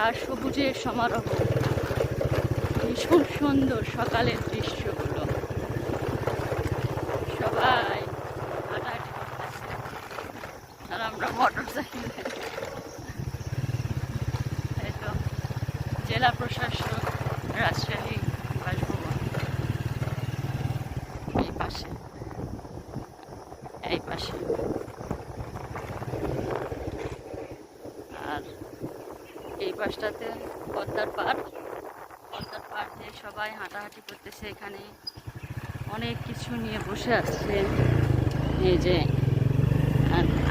আর সবুজের সমারোহ। ভীষণ সুন্দর সকালের দৃশ্যগুলো। সবাই হাঁটাহাঁটি করতেছে আর আমরা মোটর সাইকেলে। এই তো জেলা প্রশাসক, রাজশাহী বাসভবন এই পাশে, এই পাশে। আর এই পাশটাতে পদ্মার পাড়, পদ্মার পাড় দিয়ে সবাই হাঁটাহাঁটি করতেছে। এখানে অনেক কিছু নিয়ে বসে আসছে এই যে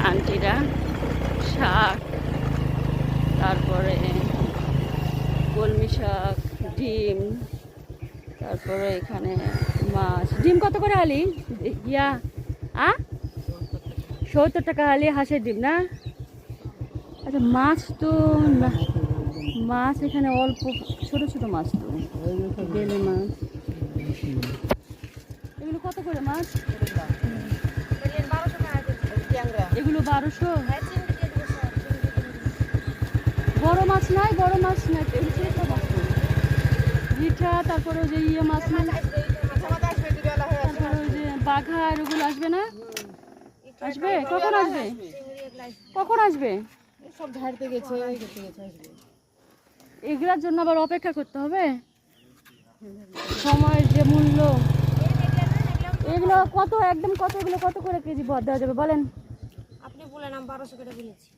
আন্টিরা, শাক, তারপরে কলমি শাক, ডিম, তারপরে এখানে মাছ। ডিম কত করে হালি? ইয়া 70 টাকা হালি হাঁসের ডিম না? আচ্ছা মাছ তো না, মাছ এখানে অল্প ছোট ছোট মাছ, তো বেলে মাছ। এগুলো কত করে মাছ? এগুলো 1200। বড় মাছ নাই, বড় মাছ নাই, এগুলো ছোট ছোট মাছ। রিঠা, তারপরে ওই যে ইয়ে মাছ নাই, তারপরে ওই যে বাঘা, আর ওগুলো আসবে না? আসবে কখন আসবে? কখন আসবে? সব ঝাড়তে গেছে, এগুলার জন্য আবার অপেক্ষা করতে হবে। সময়ের যে মূল্য। এগুলো কত একদম কত, এগুলো কত করে কেজি দেওয়া যাবে বলেন? আপনি বলেন, আমি 1200 করে বলেছি।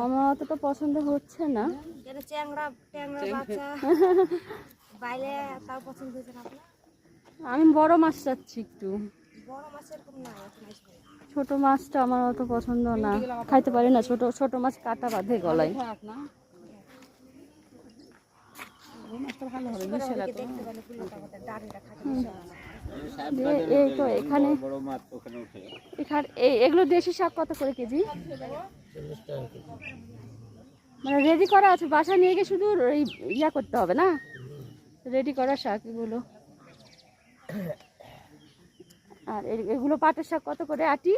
আমার অতটা পছন্দ হচ্ছে না। চ্যাংড়া ট্যাংরা বাচ্চা বাইলে তাও পছন্দ হয়েছে না আপনার? আমি বড় মাছ চাচ্ছি একটু। বড় মাছ এরকম না, এখন আসবে। ছোট মাছটা আমার অত পছন্দ না, খাইতে পারি না। ছোট ছোট মাছ কাটা বাঁধে গলায়। এই তো এখানে এগুলো দেশি শাক কত করে কেজি? মানে রেডি করা আছে, বাসায় নিয়ে গিয়ে শুধু ইয়া করতে হবে না? রেডি করা শাক এগুলো। আর এগুলো পাটের শাক কত করে আটি?